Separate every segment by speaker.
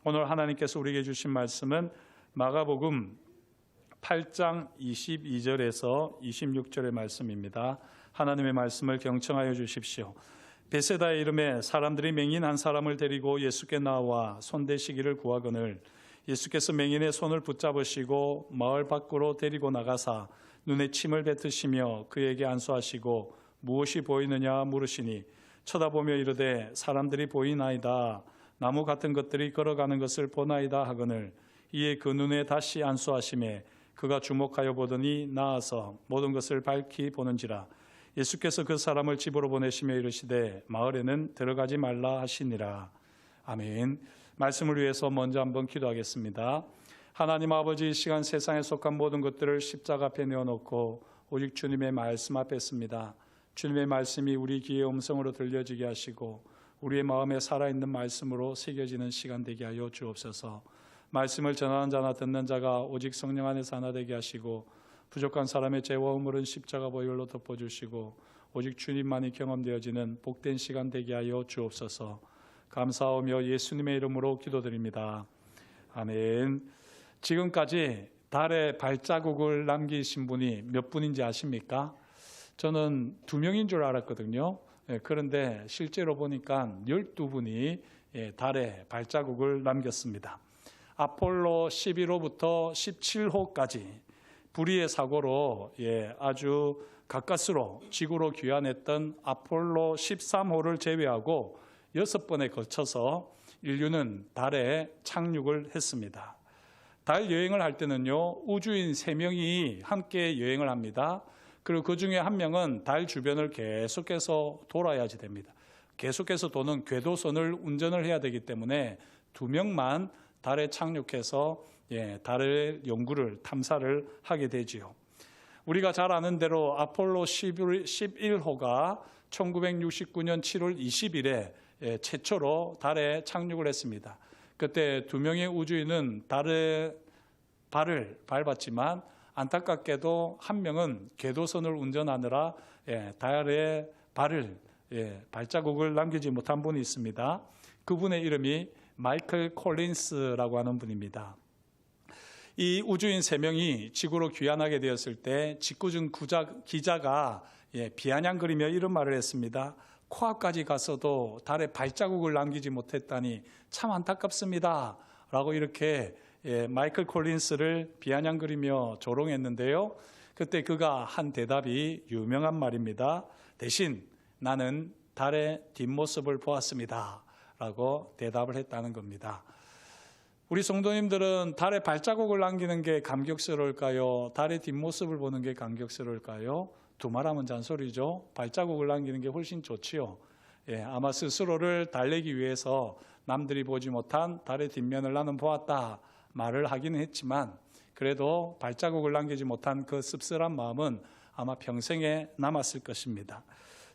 Speaker 1: 오늘 하나님께서 우리에게 주신 말씀은 마가복음 8장 22절에서 26절의 말씀입니다. 하나님의 말씀을 경청하여 주십시오. 베세다의 이름에 사람들이 맹인 한 사람을 데리고 예수께 나와 손대시기를 구하거늘 예수께서 맹인의 손을 붙잡으시고 마을 밖으로 데리고 나가사 눈에 침을 뱉으시며 그에게 안수하시고 무엇이 보이느냐 물으시니 쳐다보며 이르되 사람들이 보이나이다. 나무 같은 것들이 걸어가는 것을 보나이다 하거늘 이에 그 눈에 다시 안수하심에 그가 주목하여 보더니 나아서 모든 것을 밝히 보는지라. 예수께서 그 사람을 집으로 보내시며 이르시되 마을에는 들어가지 말라 하시니라. 아멘. 말씀을 위해서 먼저 한번 기도하겠습니다. 하나님 아버지, 이 시간 세상에 속한 모든 것들을 십자가 앞에 내어놓고 오직 주님의 말씀 앞에 씁니다. 주님의 말씀이 우리 귀의 음성으로 들려지게 하시고 우리의 마음에 살아있는 말씀으로 새겨지는 시간 되게 하여 주옵소서. 말씀을 전하는 자나 듣는 자가 오직 성령 안에서 하나 되게 하시고 부족한 사람의 죄와 허물은 십자가 보혈로 덮어주시고 오직 주님만이 경험되어지는 복된 시간 되게 하여 주옵소서. 감사하며 예수님의 이름으로 기도드립니다. 아멘. 지금까지 달에 발자국을 남기신 분이 몇 분인지 아십니까? 저는 2명인 줄 알았거든요. 그런데 실제로 보니까 12분이 달에 발자국을 남겼습니다. 아폴로 11호부터 17호까지 불의의 사고로 아주 가까스로 지구로 귀환했던 아폴로 13호를 제외하고 6번에 걸쳐서 인류는 달에 착륙을 했습니다. 달 여행을 할 때는요, 우주인 3명이 함께 여행을 합니다. 그리고 그 중에 한 명은 달 주변을 계속해서 돌아야지 됩니다. 계속해서 도는 궤도선을 운전을 해야 되기 때문에 2명만 달에 착륙해서 달의 연구를 탐사를 하게 되지요. 우리가 잘 아는 대로 아폴로 11호가 1969년 7월 20일에 최초로 달에 착륙을 했습니다. 그때 2명의 우주인은 달의 발을 밟았지만 안타깝게도 한 명은 궤도선을 운전하느라 달에 발자국을 남기지 못한 분이 있습니다. 그분의 이름이 마이클 콜린스라고 하는 분입니다. 이 우주인 3명이 지구로 귀환하게 되었을 때 직구준 기자가 비아냥거리며 이런 말을 했습니다. 코앞까지 갔어도 달에 발자국을 남기지 못했다니 참 안타깝습니다. 라고 이렇게 마이클 콜린스를 비아냥거리며 조롱했는데요. 그때 그가 한 대답이 유명한 말입니다. 대신 나는 달의 뒷모습을 보았습니다. 라고 대답을 했다는 겁니다. 우리 성도님들은 달에 발자국을 남기는 게 감격스러울까요? 달의 뒷모습을 보는 게 감격스러울까요? 두말하면 잔소리죠. 발자국을 남기는 게 훨씬 좋지요. 아마 스스로를 달래기 위해서 남들이 보지 못한 달의 뒷면을 나는 보았다 말을 하기는 했지만 그래도 발자국을 남기지 못한 그 씁쓸한 마음은 아마 평생에 남았을 것입니다.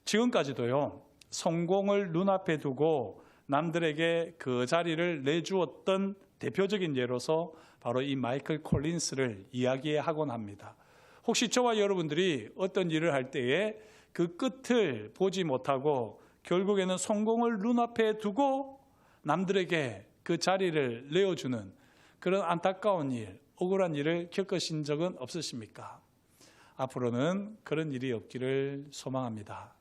Speaker 1: 지금까지도요, 성공을 눈앞에 두고 남들에게 그 자리를 내주었던 대표적인 예로서 바로 이 마이클 콜린스를 이야기하곤 합니다. 혹시 저와 여러분들이 어떤 일을 할 때에 그 끝을 보지 못하고 결국에는 성공을 눈앞에 두고 남들에게 그 자리를 내어주는 그런 안타까운 일, 억울한 일을 겪으신 적은 없으십니까? 앞으로는 그런 일이 없기를 소망합니다.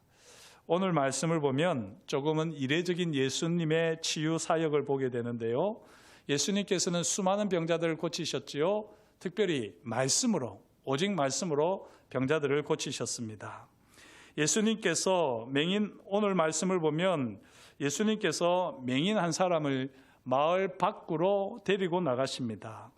Speaker 1: 오늘 말씀을 보면 조금은 이례적인 예수님의 치유 사역을 보게 되는데요. 예수님께서는 수많은 병자들을 고치셨지요. 특별히 말씀으로, 오직 말씀으로 병자들을 고치셨습니다. 예수님께서 오늘 말씀을 보면 예수님께서 맹인 한 사람을 마을 밖으로 데리고 나가십니다.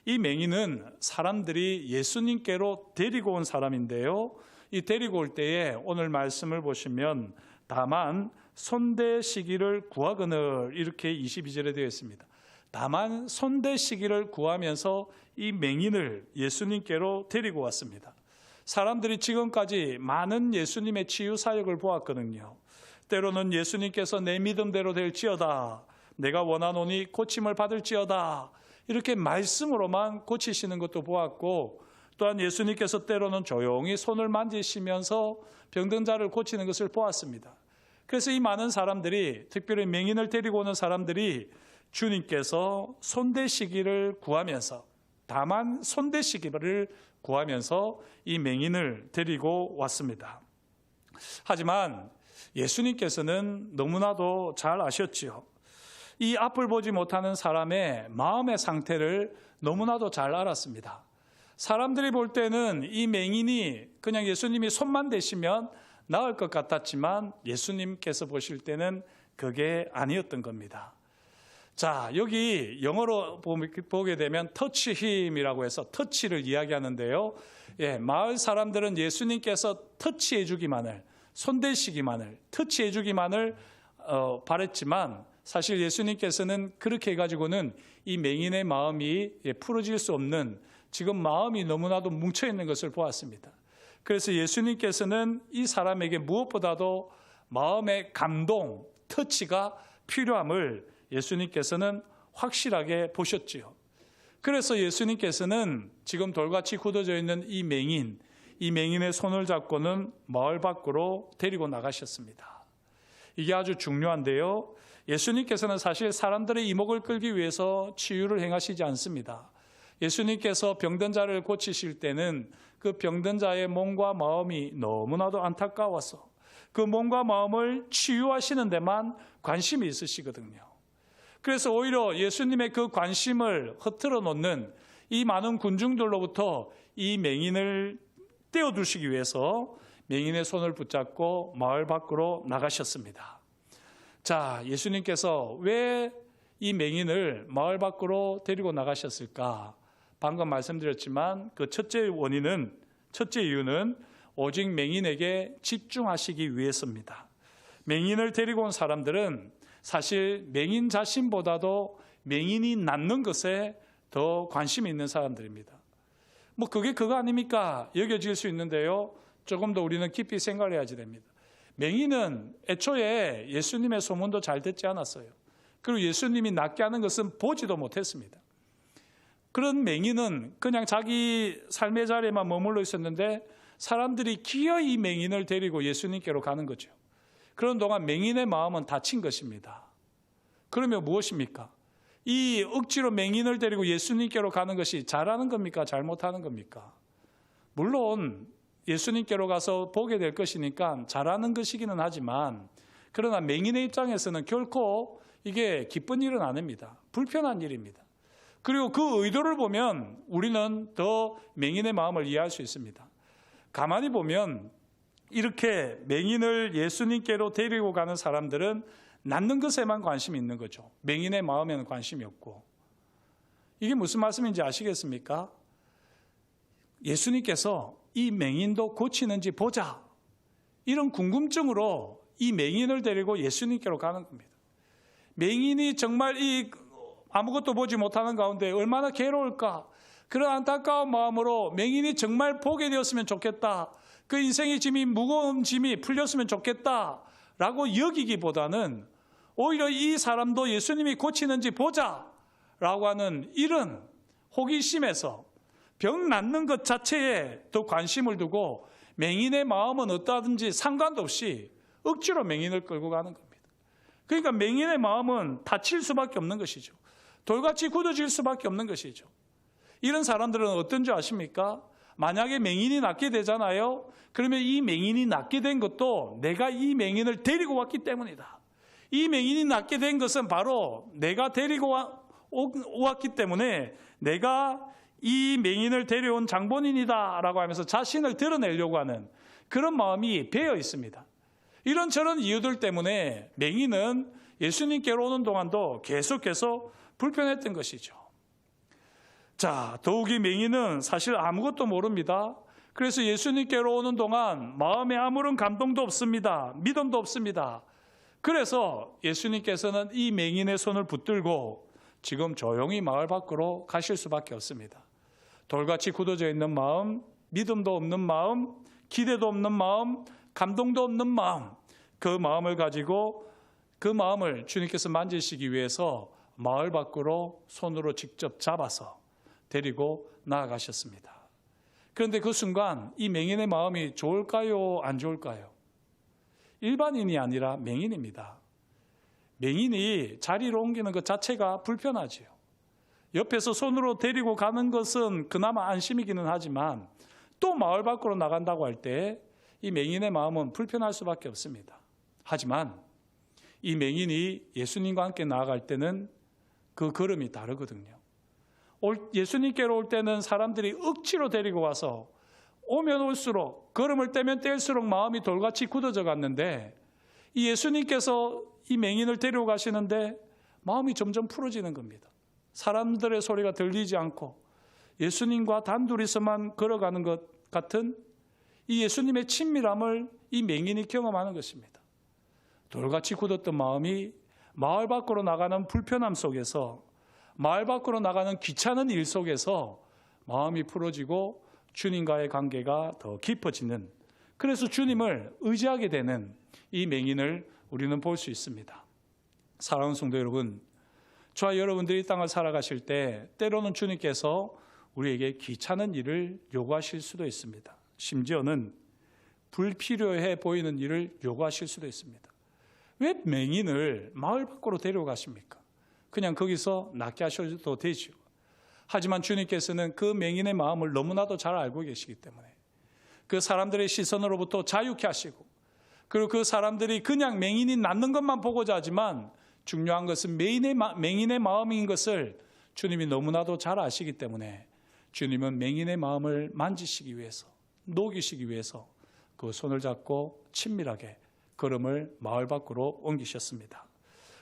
Speaker 1: 이 맹인은 사람들이 예수님께로 데리고 온 사람인데요. 이 데리고 올 때에 오늘 말씀을 보시면 다만 손대시기를 구하거늘 이렇게 22절에 되어 있습니다. 다만 손대시기를 구하면서 이 맹인을 예수님께로 데리고 왔습니다. 사람들이 지금까지 많은 예수님의 치유 사역을 보았거든요. 때로는 예수님께서 내 믿음대로 될지어다, 내가 원하노니 고침을 받을지어다, 이렇게 말씀으로만 고치시는 것도 보았고, 또한 예수님께서 때로는 조용히 손을 만지시면서 병든 자를 고치는 것을 보았습니다. 그래서 이 많은 사람들이, 특별히 맹인을 데리고 오는 사람들이 주님께서 손대시기를 구하면서, 다만 손대시기를 구하면서 이 맹인을 데리고 왔습니다. 하지만 예수님께서는 너무나도 잘 아셨지요. 이 앞을 보지 못하는 사람의 마음의 상태를 너무나도 잘 알았습니다. 사람들이 볼 때는 이 맹인이 그냥 예수님이 손만 대시면 나을 것 같았지만 예수님께서 보실 때는 그게 아니었던 겁니다. 자, 여기 영어로 보게 되면 터치 힘이라고 해서 터치를 이야기하는데요. 마을 사람들은 예수님께서 터치해 주기만을, 손대시기만을, 터치해 주기만을 바랬지만 사실 예수님께서는 그렇게 해가지고는 이 맹인의 마음이 풀어질 수 없는, 지금 마음이 너무나도 뭉쳐있는 것을 보았습니다. 그래서 예수님께서는 이 사람에게 무엇보다도 마음의 감동, 터치가 필요함을 예수님께서는 확실하게 보셨지요. 그래서 예수님께서는 지금 돌같이 굳어져 있는 이 맹인의 손을 잡고는 마을 밖으로 데리고 나가셨습니다. 이게 아주 중요한데요. 예수님께서는 사실 사람들의 이목을 끌기 위해서 치유를 행하시지 않습니다. 예수님께서 병든 자를 고치실 때는 그 병든 자의 몸과 마음이 너무나도 안타까워서 그 몸과 마음을 치유하시는 데만 관심이 있으시거든요. 그래서 오히려 예수님의 그 관심을 흐트러 놓는 이 많은 군중들로부터 이 맹인을 떼어두시기 위해서 맹인의 손을 붙잡고 마을 밖으로 나가셨습니다. 자, 예수님께서 왜 이 맹인을 마을 밖으로 데리고 나가셨을까? 방금 말씀드렸지만 그 첫째 이유는 오직 맹인에게 집중하시기 위해서입니다. 맹인을 데리고 온 사람들은 사실 맹인 자신보다도 맹인이 낫는 것에 더 관심이 있는 사람들입니다. 그게 그거 아닙니까? 여겨질 수 있는데요. 조금 더 우리는 깊이 생각해야지 됩니다. 맹인은 애초에 예수님의 소문도 잘 듣지 않았어요. 그리고 예수님이 낫게 하는 것은 보지도 못했습니다. 그런 맹인은 그냥 자기 삶의 자리에만 머물러 있었는데 사람들이 기어이 이 맹인을 데리고 예수님께로 가는 거죠. 그런 동안 맹인의 마음은 다친 것입니다. 그러면 무엇입니까? 이 억지로 맹인을 데리고 예수님께로 가는 것이 잘하는 겁니까? 잘못하는 겁니까? 물론 예수님께로 가서 보게 될 것이니까 잘하는 것이기는 하지만, 그러나 맹인의 입장에서는 결코 이게 기쁜 일은 아닙니다. 불편한 일입니다. 그리고 그 의도를 보면 우리는 더 맹인의 마음을 이해할 수 있습니다. 가만히 보면 이렇게 맹인을 예수님께로 데리고 가는 사람들은 낫는 것에만 관심이 있는 거죠. 맹인의 마음에는 관심이 없고. 이게 무슨 말씀인지 아시겠습니까? 예수님께서 이 맹인도 고치는지 보자, 이런 궁금증으로 이 맹인을 데리고 예수님께로 가는 겁니다. 맹인이 정말 이 아무것도 보지 못하는 가운데 얼마나 괴로울까, 그런 안타까운 마음으로 맹인이 정말 보게 되었으면 좋겠다, 그 인생의 짐이, 무거운 짐이 풀렸으면 좋겠다 라고 여기기보다는 오히려 이 사람도 예수님이 고치는지 보자 라고 하는 이런 호기심에서 병 낫는 것 자체에 더 관심을 두고 맹인의 마음은 어떠하든지 상관도 없이 억지로 맹인을 끌고 가는 겁니다. 그러니까 맹인의 마음은 다칠 수밖에 없는 것이죠. 돌같이 굳어질 수밖에 없는 것이죠. 이런 사람들은 어떤 줄 아십니까? 만약에 맹인이 낫게 되잖아요. 그러면 이 맹인이 낫게 된 것도 내가 이 맹인을 데리고 왔기 때문이다. 이 맹인이 낫게 된 것은 바로 내가 데리고 왔기 때문에 내가 이 맹인을 데려온 장본인이다 라고 하면서 자신을 드러내려고 하는 그런 마음이 배어 있습니다. 이런저런 이유들 때문에 맹인은 예수님께로 오는 동안도 계속해서 불편했던 것이죠. 자, 더욱이 맹인은 사실 아무것도 모릅니다. 그래서 예수님께로 오는 동안 마음에 아무런 감동도 없습니다. 믿음도 없습니다. 그래서 예수님께서는 이 맹인의 손을 붙들고 지금 조용히 마을 밖으로 가실 수밖에 없습니다. 돌같이 굳어져 있는 마음, 믿음도 없는 마음, 기대도 없는 마음, 감동도 없는 마음, 그 마음을 가지고 그 마음을 주님께서 만지시기 위해서 마을 밖으로 손으로 직접 잡아서 데리고 나아가셨습니다. 그런데 그 순간 이 맹인의 마음이 좋을까요? 안 좋을까요? 일반인이 아니라 맹인입니다. 맹인이 자리로 옮기는 것 자체가 불편하지요. 옆에서 손으로 데리고 가는 것은 그나마 안심이기는 하지만 또 마을 밖으로 나간다고 할 때 이 맹인의 마음은 불편할 수밖에 없습니다. 하지만 이 맹인이 예수님과 함께 나아갈 때는 그 걸음이 다르거든요. 예수님께로 올 때는 사람들이 억지로 데리고 와서 오면 올수록 걸음을 떼면 뗄수록 마음이 돌같이 굳어져 갔는데 이 예수님께서 이 맹인을 데리고 가시는데 마음이 점점 풀어지는 겁니다. 사람들의 소리가 들리지 않고 예수님과 단둘이서만 걸어가는 것 같은 이 예수님의 친밀함을 이 맹인이 경험하는 것입니다. 돌같이 굳었던 마음이 마을 밖으로 나가는 불편함 속에서, 마을 밖으로 나가는 귀찮은 일 속에서 마음이 풀어지고 주님과의 관계가 더 깊어지는, 그래서 주님을 의지하게 되는 이 맹인을 우리는 볼 수 있습니다. 사랑하는 성도 여러분, 저와 여러분들이 이 땅을 살아가실 때 때로는 주님께서 우리에게 귀찮은 일을 요구하실 수도 있습니다. 심지어는 불필요해 보이는 일을 요구하실 수도 있습니다. 왜 맹인을 마을 밖으로 데려가십니까? 그냥 거기서 낫게 하셔도 되죠. 하지만 주님께서는 그 맹인의 마음을 너무나도 잘 알고 계시기 때문에 그 사람들의 시선으로부터 자유케 하시고, 그리고 그 사람들이 그냥 맹인이 낫는 것만 보고자 하지만 중요한 것은 맹인의 마음인 것을 주님이 너무나도 잘 아시기 때문에 주님은 맹인의 마음을 만지시기 위해서, 녹이시기 위해서 그 손을 잡고 친밀하게 걸음을 마을 밖으로 옮기셨습니다.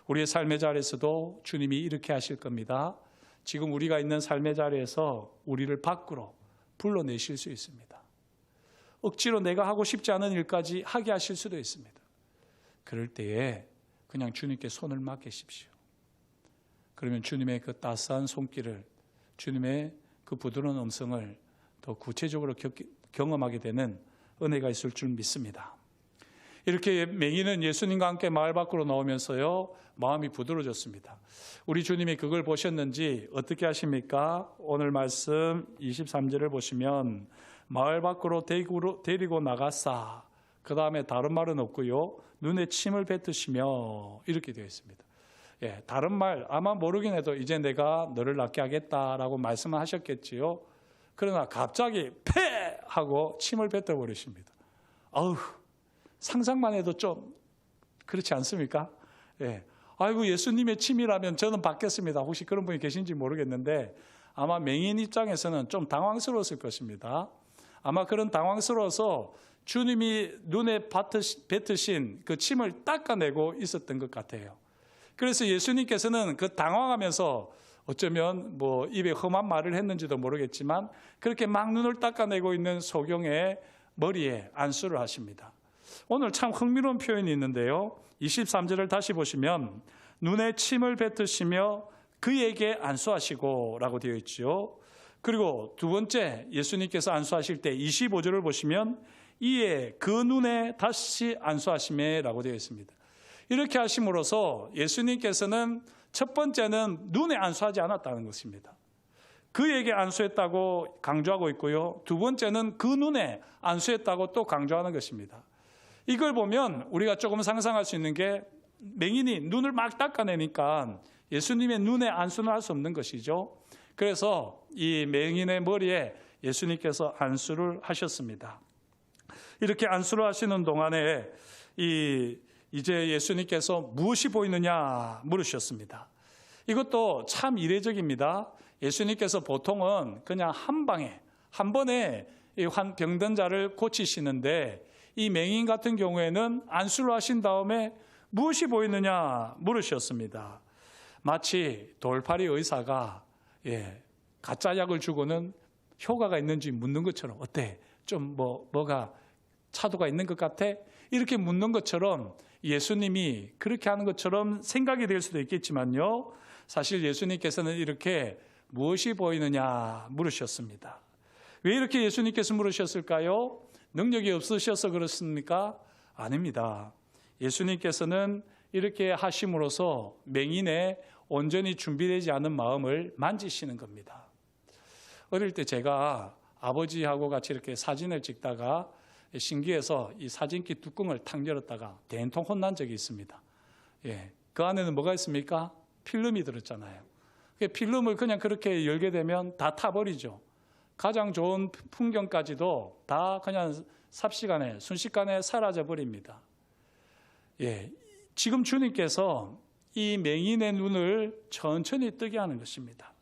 Speaker 1: 우리의 삶의 자리에서도 주님이 이렇게 하실 겁니다. 지금 우리가 있는 삶의 자리에서 우리를 밖으로 불러내실 수 있습니다. 억지로 내가 하고 싶지 않은 일까지 하게 하실 수도 있습니다. 그럴 때에 그냥 주님께 손을 맡기십시오. 그러면 주님의 그 따스한 손길을, 주님의 그 부드러운 음성을 더 구체적으로 경험하게 되는 은혜가 있을 줄 믿습니다. 이렇게 맹인은 예수님과 함께 마을 밖으로 나오면서요, 마음이 부드러워졌습니다. 우리 주님이 그걸 보셨는지 어떻게 하십니까? 오늘 말씀 23절을 보시면 마을 밖으로 데리고 나가사, 그 다음에 다른 말은 없고요, 눈에 침을 뱉으시며 이렇게 되어 있습니다. 예, 다른 말 아마 모르긴 해도 이제 내가 너를 낫게 하겠다라고 말씀을 하셨겠지요. 그러나 갑자기 패! 하고 침을 뱉어버리십니다. 아우, 상상만 해도 좀 그렇지 않습니까? 예. 아이고, 예수님의 침이라면 저는 받겠습니다. 혹시 그런 분이 계신지 모르겠는데 아마 맹인 입장에서는 좀 당황스러웠을 것입니다. 아마 그런 당황스러워서 주님이 눈에 뱉으신 그 침을 닦아내고 있었던 것 같아요. 그래서 예수님께서는 그 당황하면서 어쩌면 뭐 입에 험한 말을 했는지도 모르겠지만 그렇게 막 눈을 닦아내고 있는 소경의 머리에 안수를 하십니다. 오늘 참 흥미로운 표현이 있는데요. 23절을 다시 보시면 눈에 침을 뱉으시며 그에게 안수하시고 라고 되어 있죠. 그리고 두 번째 예수님께서 안수하실 때 25절을 보시면 이에 그 눈에 다시 안수하시매 라고 되어 있습니다. 이렇게 하심으로써 예수님께서는 첫 번째는 눈에 안수하지 않았다는 것입니다. 그에게 안수했다고 강조하고 있고요. 두 번째는 그 눈에 안수했다고 또 강조하는 것입니다. 이걸 보면 우리가 조금 상상할 수 있는 게 맹인이 눈을 막 닦아내니까 예수님의 눈에 안수는 할 수 없는 것이죠. 그래서 이 맹인의 머리에 예수님께서 안수를 하셨습니다. 이렇게 안수를 하시는 동안에 이제 예수님께서 무엇이 보이느냐 물으셨습니다. 이것도 참 이례적입니다. 예수님께서 보통은 그냥 한 번에 이 병든 자를 고치시는데 이 맹인 같은 경우에는 안수를 하신 다음에 무엇이 보이느냐 물으셨습니다. 마치 돌팔이 의사가 가짜 약을 주고는 효과가 있는지 묻는 것처럼, 어때? 좀 뭐가 차도가 있는 것 같아? 이렇게 묻는 것처럼 예수님이 그렇게 하는 것처럼 생각이 될 수도 있겠지만요. 사실 예수님께서는 이렇게 무엇이 보이느냐 물으셨습니다. 왜 이렇게 예수님께서 물으셨을까요? 능력이 없으셔서 그렇습니까? 아닙니다. 예수님께서는 이렇게 하심으로써 맹인의 온전히 준비되지 않은 마음을 만지시는 겁니다. 어릴 때 제가 아버지하고 같이 이렇게 사진을 찍다가 신기해서 이 사진기 뚜껑을 탁 열었다가 된통 혼난 적이 있습니다. 그 안에는 뭐가 있습니까? 필름이 들었잖아요. 필름을 그냥 그렇게 열게 되면 다 타버리죠. 가장 좋은 풍경까지도 다 그냥 삽시간에 순식간에 사라져 버립니다. 예, 지금 주님께서 이 맹인의 눈을 천천히 뜨게 하는 것입니다.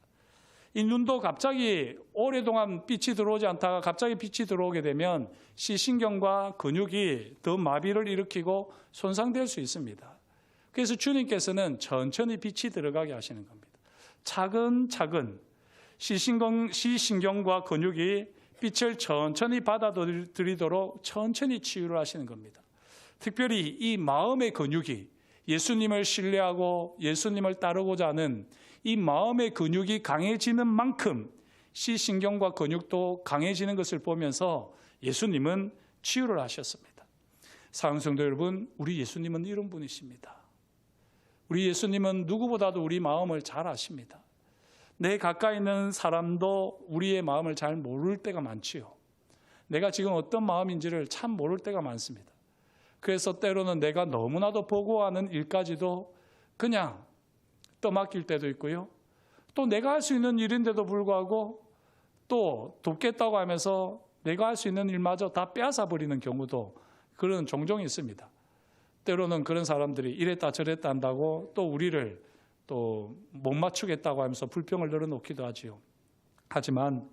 Speaker 1: 이 눈도 갑자기 오랫동안 빛이 들어오지 않다가 갑자기 빛이 들어오게 되면 시신경과 근육이 더 마비를 일으키고 손상될 수 있습니다. 그래서 주님께서는 천천히 빛이 들어가게 하시는 겁니다. 차근차근 시신경과 근육이 빛을 천천히 받아들이도록 천천히 치유를 하시는 겁니다. 특별히 이 마음의 근육이 예수님을 신뢰하고 예수님을 따르고자 하는 이 마음의 근육이 강해지는 만큼 시신경과 근육도 강해지는 것을 보면서 예수님은 치유를 하셨습니다. 사랑하는 성도 여러분, 우리 예수님은 이런 분이십니다. 우리 예수님은 누구보다도 우리 마음을 잘 아십니다. 내 가까이 있는 사람도 우리의 마음을 잘 모를 때가 많지요. 내가 지금 어떤 마음인지를 참 모를 때가 많습니다. 그래서 때로는 내가 너무나도 보고하는 일까지도 그냥 떠맡길 때도 있고요. 또 내가 할 수 있는 일인데도 불구하고 또 돕겠다고 하면서 내가 할 수 있는 일마저 다 빼앗아 버리는 경우도 그런 종종 있습니다. 때로는 그런 사람들이 이랬다 저랬다 한다고 또 우리를 또 못 맞추겠다고 하면서 불평을 늘어놓기도 하지요. 하지만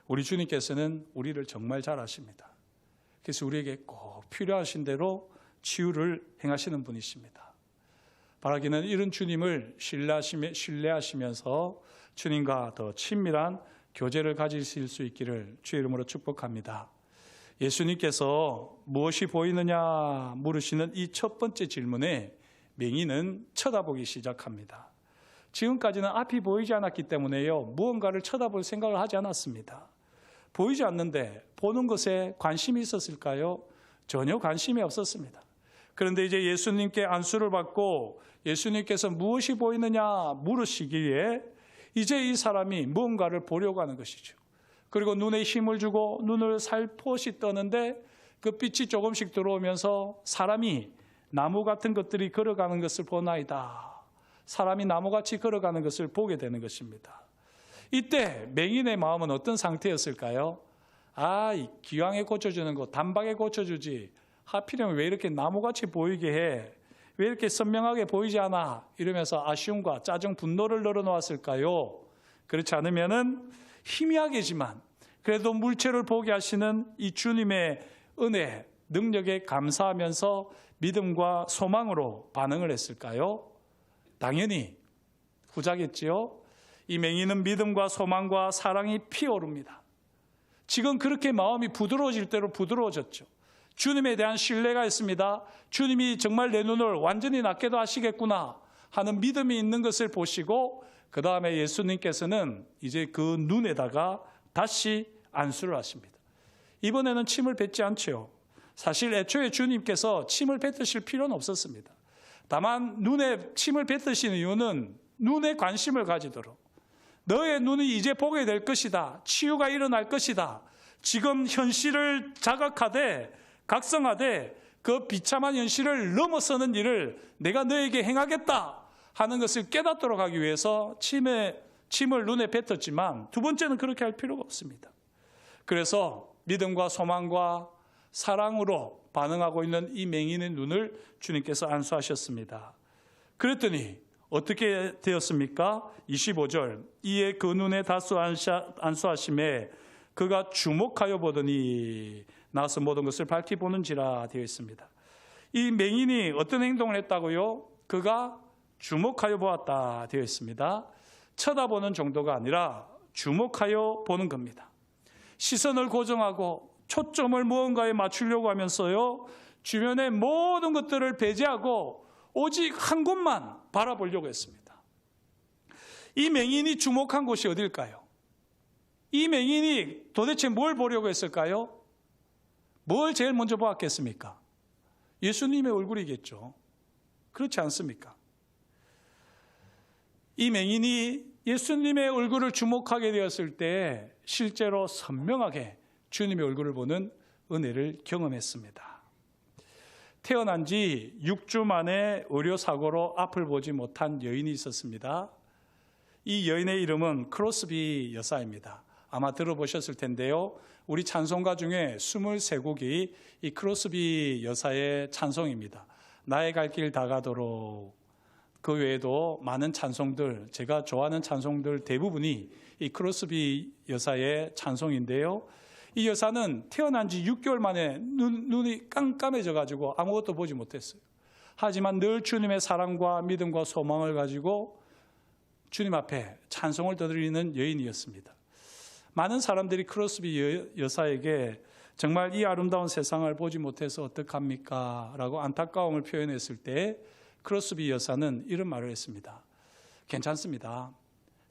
Speaker 1: 우리 주님께서는 우리를 정말 잘 아십니다. 그래서 우리에게 꼭 필요하신 대로 치유를 행하시는 분이십니다. 바라기는 이런 주님을 신뢰하시면서 주님과 더 친밀한 교제를 가지실 수 있기를 주의 이름으로 축복합니다. 예수님께서 무엇이 보이느냐 물으시는 이 첫 번째 질문에 맹인은 쳐다보기 시작합니다. 지금까지는 앞이 보이지 않았기 때문에요, 무언가를 쳐다볼 생각을 하지 않았습니다. 보이지 않는데 보는 것에 관심이 있었을까요? 전혀 관심이 없었습니다. 그런데 이제 예수님께 안수를 받고 예수님께서 무엇이 보이느냐 물으시기에 이제 이 사람이 무언가를 보려고 하는 것이죠. 그리고 눈에 힘을 주고 눈을 살포시 떠는데 그 빛이 조금씩 들어오면서 사람이 나무 같은 것들이 걸어가는 것을 보나이다. 사람이 나무같이 걸어가는 것을 보게 되는 것입니다. 이때 맹인의 마음은 어떤 상태였을까요? 이 기왕에 고쳐주는 거 단박에 고쳐주지 하필이면 왜 이렇게 나무같이 보이게 해? 왜 이렇게 선명하게 보이지 않아? 이러면서 아쉬움과 짜증, 분노를 늘어놓았을까요? 그렇지 않으면은 희미하게지만 그래도 물체를 보게 하시는 이 주님의 은혜, 능력에 감사하면서 믿음과 소망으로 반응을 했을까요? 당연히 후자겠지요. 이 맹인은 믿음과 소망과 사랑이 피어오릅니다. 지금 그렇게 마음이 부드러워질 대로 부드러워졌죠. 주님에 대한 신뢰가 있습니다. 주님이 정말 내 눈을 완전히 낫게도 하시겠구나 하는 믿음이 있는 것을 보시고 그 다음에 예수님께서는 이제 그 눈에다가 다시 안수를 하십니다. 이번에는 침을 뱉지 않죠. 사실 애초에 주님께서 침을 뱉으실 필요는 없었습니다. 다만 눈에 침을 뱉으시는 이유는 눈에 관심을 가지도록 너의 눈이 이제 보게 될 것이다. 치유가 일어날 것이다. 지금 현실을 자각하되 각성하되 그 비참한 현실을 넘어서는 일을 내가 너에게 행하겠다 하는 것을 깨닫도록 하기 위해서 침을 눈에 뱉었지만 두 번째는 그렇게 할 필요가 없습니다. 그래서 믿음과 소망과 사랑으로 반응하고 있는 이 맹인의 눈을 주님께서 안수하셨습니다. 그랬더니 어떻게 되었습니까? 25절 이에 그 눈에 다수 안수하심에 그가 주목하여 보더니 나서 모든 것을 밝히 보는지라 되어 있습니다. 이 맹인이 어떤 행동을 했다고요? 그가 주목하여 보았다 되어 있습니다. 쳐다보는 정도가 아니라 주목하여 보는 겁니다. 시선을 고정하고 초점을 무언가에 맞추려고 하면서요, 주변의 모든 것들을 배제하고 오직 한 곳만 바라보려고 했습니다. 이 맹인이 주목한 곳이 어딜까요? 이 맹인이 도대체 뭘 보려고 했을까요? 뭘 제일 먼저 보았겠습니까? 예수님의 얼굴이겠죠. 그렇지 않습니까? 이 맹인이 예수님의 얼굴을 주목하게 되었을 때 실제로 선명하게 주님의 얼굴을 보는 은혜를 경험했습니다. 태어난 지 6주 만에 의료사고로 앞을 보지 못한 여인이 있었습니다. 이 여인의 이름은 크로스비 여사입니다. 아마 들어보셨을 텐데요. 우리 찬송가 중에 23곡이 이 크로스비 여사의 찬송입니다. 나의 갈 길 다 가도록. 그 외에도 많은 찬송들, 제가 좋아하는 찬송들 대부분이 이 크로스비 여사의 찬송인데요. 이 여사는 태어난 지 6개월 만에 눈이 깜깜해져 가지고 아무것도 보지 못했어요. 하지만 늘 주님의 사랑과 믿음과 소망을 가지고 주님 앞에 찬송을 드리는 여인이었습니다. 많은 사람들이 크로스비 여사에게 정말 이 아름다운 세상을 보지 못해서 어떡합니까? 라고 안타까움을 표현했을 때 크로스비 여사는 이런 말을 했습니다. 괜찮습니다.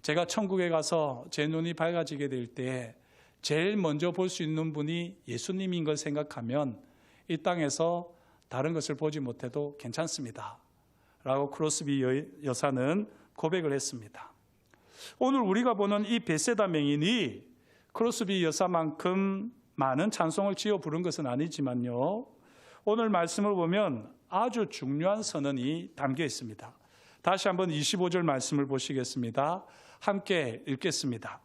Speaker 1: 제가 천국에 가서 제 눈이 밝아지게 될 때 제일 먼저 볼 수 있는 분이 예수님인 걸 생각하면 이 땅에서 다른 것을 보지 못해도 괜찮습니다. 라고 크로스비 여사는 고백을 했습니다. 오늘 우리가 보는 이 벳세다 맹인이 크로스비 여사만큼 많은 찬송을 지어 부른 것은 아니지만요. 오늘 말씀을 보면 아주 중요한 선언이 담겨 있습니다. 다시 한번 25절 말씀을 보시겠습니다. 함께 읽겠습니다.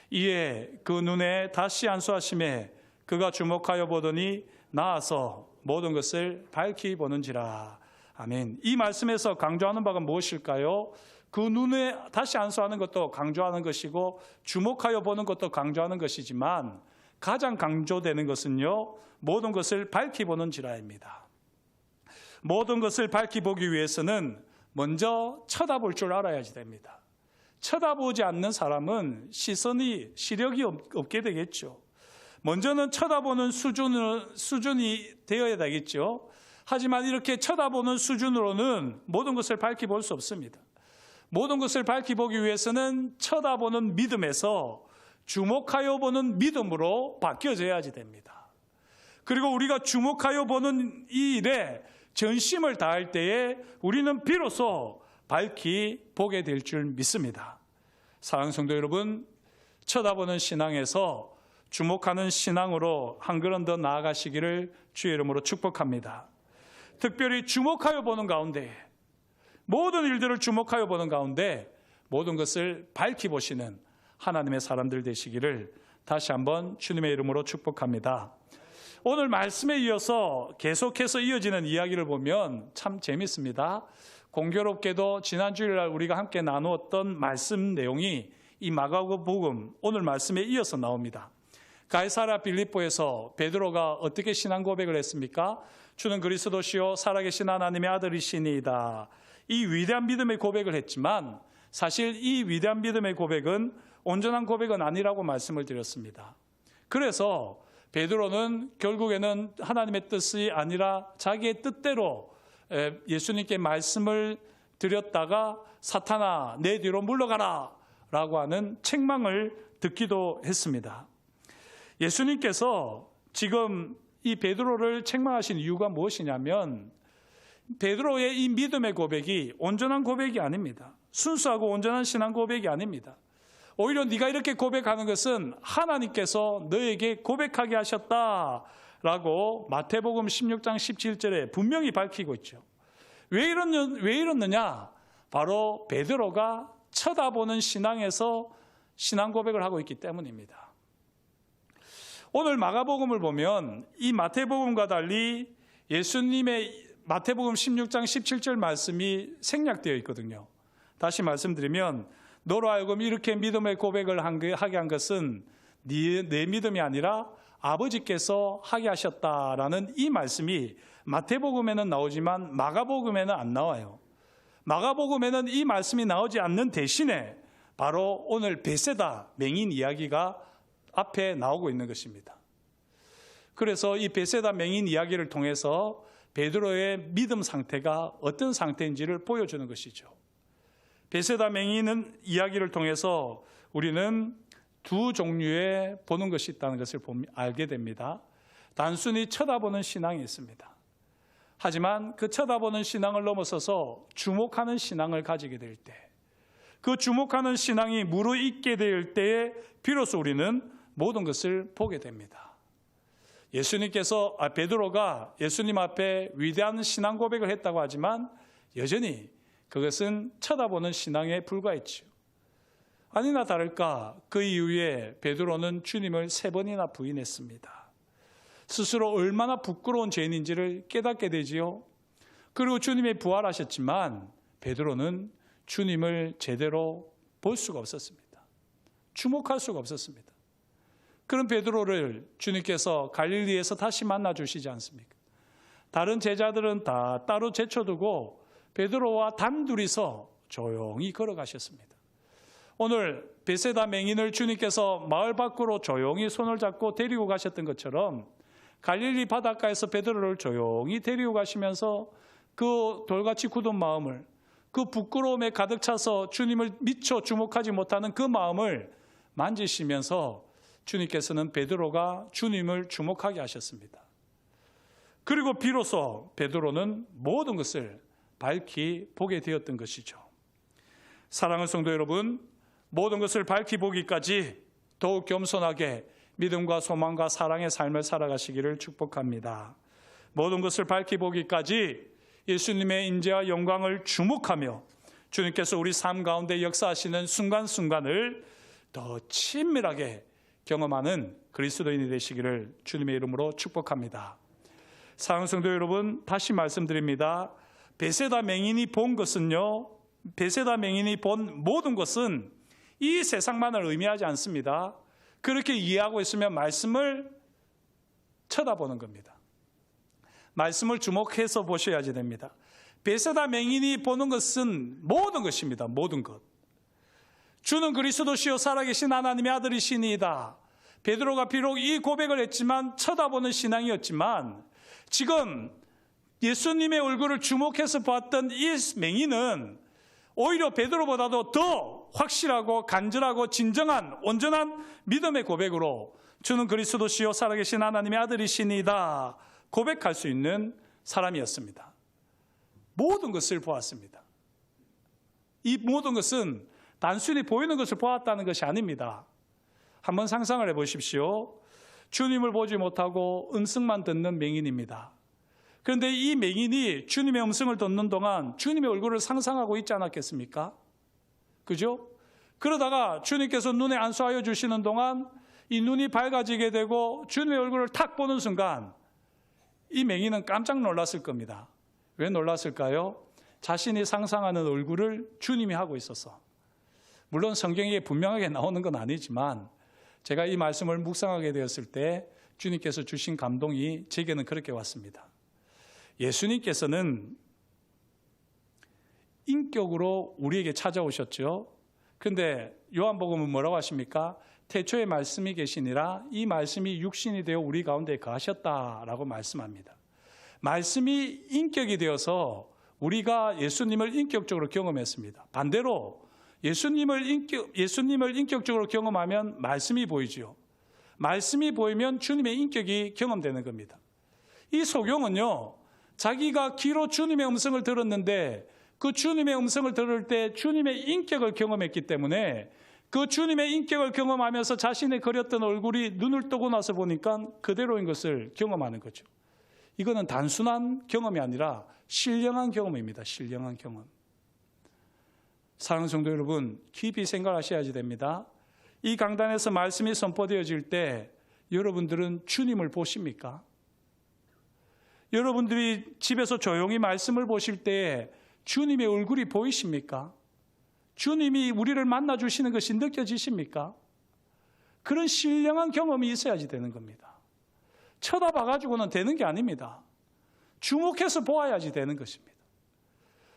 Speaker 1: 이에 그 눈에 다시 안수하심에 그가 주목하여 보더니 나아서 모든 것을 밝히 보는지라. 아멘. 이 말씀에서 강조하는 바가 무엇일까요? 그 눈에 다시 안수하는 것도 강조하는 것이고 주목하여 보는 것도 강조하는 것이지만 가장 강조되는 것은요, 모든 것을 밝히 보는지라입니다. 모든 것을 밝히 보기 위해서는 먼저 쳐다볼 줄 알아야지 됩니다. 쳐다보지 않는 사람은 시력이 없게 되겠죠. 먼저는 쳐다보는 수준이 되어야 되겠죠. 하지만 이렇게 쳐다보는 수준으로는 모든 것을 밝히 볼 수 없습니다. 모든 것을 밝히 보기 위해서는 쳐다보는 믿음에서 주목하여 보는 믿음으로 바뀌어져야지 됩니다. 그리고 우리가 주목하여 보는 이 일에 전심을 다할 때에 우리는 비로소 밝히 보게 될 줄 믿습니다. 사랑하는 성도 여러분, 쳐다보는 신앙에서 주목하는 신앙으로 한 걸음 더 나아가시기를 주의 이름으로 축복합니다. 특별히 주목하여 보는 가운데, 모든 일들을 주목하여 보는 가운데 모든 것을 밝히 보시는 하나님의 사람들 되시기를 다시 한번 주님의 이름으로 축복합니다. 오늘 말씀에 이어서 계속해서 이어지는 이야기를 보면 참 재밌습니다. 공교롭게도 지난 주일날 우리가 함께 나누었던 말씀 내용이 이 마가복음 오늘 말씀에 이어서 나옵니다. 가이사랴 빌립보에서 베드로가 어떻게 신앙 고백을 했습니까? 주는 그리스도시요 살아계신 하나님의 아들이시니이다. 이 위대한 믿음의 고백을 했지만 사실 이 위대한 믿음의 고백은 온전한 고백은 아니라고 말씀을 드렸습니다. 그래서 베드로는 결국에는 하나님의 뜻이 아니라 자기의 뜻대로 예수님께 말씀을 드렸다가 사탄아 내 뒤로 물러가라 라고 하는 책망을 듣기도 했습니다. 예수님께서 지금 이 베드로를 책망하신 이유가 무엇이냐면 베드로의 이 믿음의 고백이 온전한 고백이 아닙니다. 순수하고 온전한 신앙 고백이 아닙니다. 오히려 네가 이렇게 고백하는 것은 하나님께서 너에게 고백하게 하셨다라고 마태복음 16장 17절에 분명히 밝히고 있죠. 왜 이러느냐? 바로 베드로가 쳐다보는 신앙에서 신앙 고백을 하고 있기 때문입니다. 오늘 마가복음을 보면 이 마태복음과 달리 예수님의 마태복음 16장 17절 말씀이 생략되어 있거든요. 다시 말씀드리면 너로 하여금 이렇게 믿음의 고백을 하게 한 것은 내 믿음이 아니라 아버지께서 하게 하셨다라는 이 말씀이 마태복음에는 나오지만 마가복음에는 안 나와요. 마가복음에는 이 말씀이 나오지 않는 대신에 바로 오늘 벳세다 맹인 이야기가 앞에 나오고 있는 것입니다. 그래서 이 벳세다 맹인 이야기를 통해서 베드로의 믿음 상태가 어떤 상태인지를 보여주는 것이죠. 벳세다 맹인은 이야기를 통해서 우리는 두 종류의 보는 것이 있다는 것을 알게 됩니다. 단순히 쳐다보는 신앙이 있습니다. 하지만 그 쳐다보는 신앙을 넘어서서 주목하는 신앙을 가지게 될 때, 그 주목하는 신앙이 무르익게 될 때에 비로소 우리는 모든 것을 보게 됩니다. 베드로가 예수님 앞에 위대한 신앙 고백을 했다고 하지만 여전히 그것은 쳐다보는 신앙에 불과했지요. 아니나 다를까 그 이후에 베드로는 주님을 3번이나 부인했습니다. 스스로 얼마나 부끄러운 죄인인지를 깨닫게 되지요. 그리고 주님이 부활하셨지만 베드로는 주님을 제대로 볼 수가 없었습니다. 주목할 수가 없었습니다. 그런 베드로를 주님께서 갈릴리에서 다시 만나 주시지 않습니까? 다른 제자들은 다 따로 제쳐두고 베드로와 단둘이서 조용히 걸어가셨습니다. 오늘 베세다 맹인을 주님께서 마을 밖으로 조용히 손을 잡고 데리고 가셨던 것처럼 갈릴리 바닷가에서 베드로를 조용히 데리고 가시면서 그 돌같이 굳은 마음을, 그 부끄러움에 가득 차서 주님을 미처 주목하지 못하는 그 마음을 만지시면서 주님께서는 베드로가 주님을 주목하게 하셨습니다. 그리고 비로소 베드로는 모든 것을 밝히 보게 되었던 것이죠. 사랑하는 성도 여러분, 모든 것을 밝히 보기까지 더욱 겸손하게 믿음과 소망과 사랑의 삶을 살아가시기를 축복합니다. 모든 것을 밝히 보기까지 예수님의 인재와 영광을 주목하며 주님께서 우리 삶 가운데 역사하시는 순간순간을 더 친밀하게 경험하는 그리스도인이 되시기를 주님의 이름으로 축복합니다. 사랑하는 성도 여러분, 다시 말씀드립니다. 베세다 맹인이 본 것은요, 베세다 맹인이 본 모든 것은 이 세상만을 의미하지 않습니다. 그렇게 이해하고 있으면 말씀을 쳐다보는 겁니다. 말씀을 주목해서 보셔야지 됩니다. 베세다 맹인이 보는 것은 모든 것입니다. 모든 것. 주는 그리스도시요 살아계신 하나님의 아들이시니이다. 베드로가 비록 이 고백을 했지만 쳐다보는 신앙이었지만 지금 예수님의 얼굴을 주목해서 봤던 이 맹인은 오히려 베드로보다도 더 확실하고 간절하고 진정한 온전한 믿음의 고백으로 주는 그리스도시요 살아계신 하나님의 아들이시니이다 고백할 수 있는 사람이었습니다. 모든 것을 보았습니다. 이 모든 것은 단순히 보이는 것을 보았다는 것이 아닙니다. 한번 상상을 해보십시오. 주님을 보지 못하고 음성만 듣는 맹인입니다. 그런데 이 맹인이 주님의 음성을 듣는 동안 주님의 얼굴을 상상하고 있지 않았겠습니까? 그죠? 그러다가 주님께서 눈에 안수하여 주시는 동안 이 눈이 밝아지게 되고 주님의 얼굴을 탁 보는 순간 이 맹인은 깜짝 놀랐을 겁니다. 왜 놀랐을까요? 자신이 상상하는 얼굴을 주님이 하고 있어서. 물론 성경에 분명하게 나오는 건 아니지만 제가 이 말씀을 묵상하게 되었을 때 주님께서 주신 감동이 제게는 그렇게 왔습니다. 예수님께서는 인격으로 우리에게 찾아오셨죠. 그런데 요한복음은 뭐라고 하십니까? 태초에 말씀이 계시니라 이 말씀이 육신이 되어 우리 가운데 거하셨다라고 말씀합니다. 말씀이 인격이 되어서 우리가 예수님을 인격적으로 경험했습니다. 반대로 예수님을 인격적으로 경험하면 말씀이 보이지요. 말씀이 보이면 주님의 인격이 경험되는 겁니다. 이 소경은요, 자기가 귀로 주님의 음성을 들었는데 그 주님의 음성을 들을 때 주님의 인격을 경험했기 때문에 그 주님의 인격을 경험하면서 자신의 그렸던 얼굴이 눈을 뜨고 나서 보니까 그대로인 것을 경험하는 거죠. 이거는 단순한 경험이 아니라 신령한 경험입니다. 신령한 경험. 사랑하는 성도 여러분, 깊이 생각하셔야지 됩니다. 이 강단에서 말씀이 선포되어질 때 여러분들은 주님을 보십니까? 여러분들이 집에서 조용히 말씀을 보실 때 주님의 얼굴이 보이십니까? 주님이 우리를 만나주시는 것이 느껴지십니까? 그런 신령한 경험이 있어야지 되는 겁니다. 쳐다봐가지고는 되는 게 아닙니다. 주목해서 보아야지 되는 것입니다.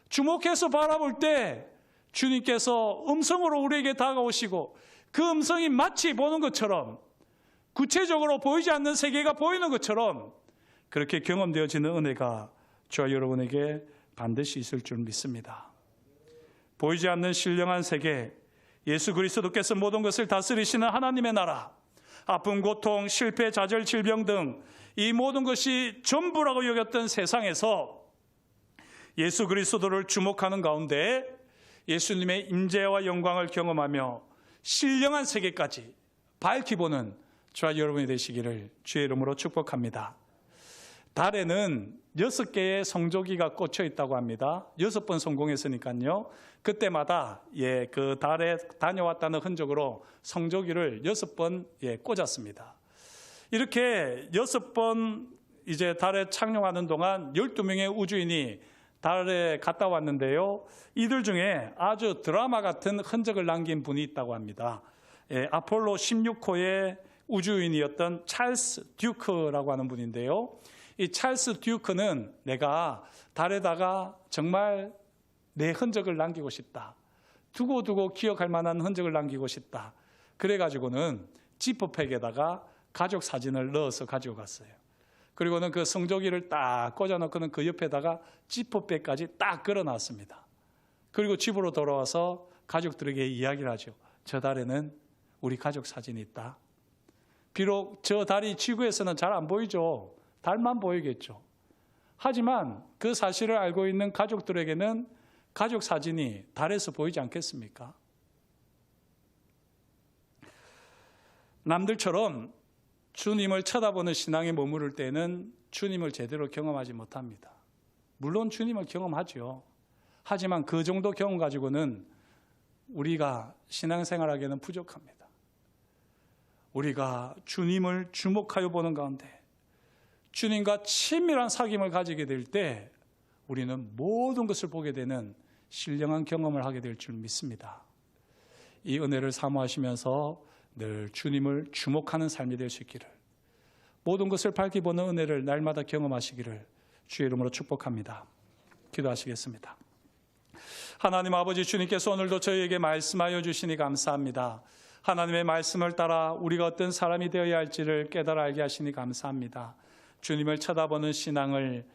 Speaker 1: 주목해서 바라볼 때 주님께서 음성으로 우리에게 다가오시고 그 음성이 마치 보는 것처럼 구체적으로 보이지 않는 세계가 보이는 것처럼 그렇게 경험되어지는 은혜가 저와 여러분에게 반드시 있을 줄 믿습니다. 보이지 않는 신령한 세계, 예수 그리스도께서 모든 것을 다스리시는 하나님의 나라, 아픔, 고통, 실패, 좌절, 질병 등 이 모든 것이 전부라고 여겼던 세상에서 예수 그리스도를 주목하는 가운데 예수님의 임재와 영광을 경험하며 신령한 세계까지 밝히 보는 저와 여러분이 되시기를 주의 이름으로 축복합니다. 달에는 6개의 성조기가 꽂혀 있다고 합니다. 6번 성공했으니까요. 그때마다 그 달에 다녀왔다는 흔적으로 성조기를 6번 꽂았습니다. 이렇게 6번 이제 달에 착륙하는 동안 12명의 우주인이 달에 갔다 왔는데요. 이들 중에 아주 드라마 같은 흔적을 남긴 분이 있다고 합니다. 아폴로 16호의 우주인이었던 찰스 듀크라고 하는 분인데요. 이 찰스 듀크는 내가 달에다가 정말 내 흔적을 남기고 싶다. 두고두고 기억할 만한 흔적을 남기고 싶다. 그래가지고는 지퍼백에다가 가족 사진을 넣어서 가지고 갔어요. 그리고는 그 성조기를 딱 꽂아놓고는 그 옆에다가 지퍼백까지 딱 걸어놨습니다. 그리고 집으로 돌아와서 가족들에게 이야기를 하죠. 저 달에는 우리 가족 사진이 있다. 비록 저 달이 지구에서는 잘 안 보이죠. 달만 보이겠죠. 하지만 그 사실을 알고 있는 가족들에게는 가족 사진이 달에서 보이지 않겠습니까? 남들처럼 주님을 쳐다보는 신앙에 머무를 때는 주님을 제대로 경험하지 못합니다. 물론 주님을 경험하죠. 하지만 그 정도 경험 가지고는 우리가 신앙생활하기에는 부족합니다. 우리가 주님을 주목하여 보는 가운데 주님과 친밀한 사귐을 가지게 될 때 우리는 모든 것을 보게 되는 신령한 경험을 하게 될 줄 믿습니다. 이 은혜를 사모하시면서 늘 주님을 주목하는 삶이 될 수 있기를, 모든 것을 밝히 보는 은혜를 날마다 경험하시기를 주의 이름으로 축복합니다. 기도하시겠습니다. 하나님 아버지, 주님께서 오늘도 저희에게 말씀하여 주시니 감사합니다. 하나님의 말씀을 따라 우리가 어떤 사람이 되어야 할지를 깨달아 알게 하시니 감사합니다. 주님을 쳐다보는 신앙을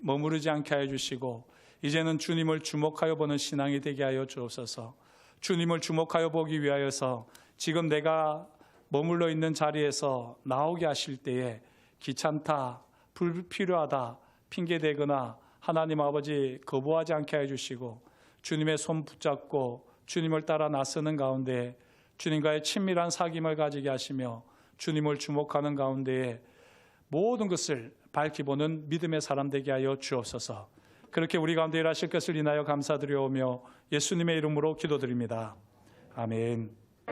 Speaker 1: 머무르지 않게 하여 주시고 이제는 주님을 주목하여 보는 신앙이 되게 하여 주옵소서. 주님을 주목하여 보기 위하여서 지금 내가 머물러 있는 자리에서 나오게 하실 때에 귀찮다, 불필요하다, 핑계대거나 하나님 아버지 거부하지 않게 해주시고 주님의 손 붙잡고 주님을 따라 나서는 가운데 주님과의 친밀한 사귐을 가지게 하시며 주님을 주목하는 가운데에 모든 것을 밝히 보는 믿음의 사람 되게 하여 주옵소서. 그렇게 우리 가운데 일하실 것을 인하여 감사드려오며 예수님의 이름으로 기도드립니다. 아멘.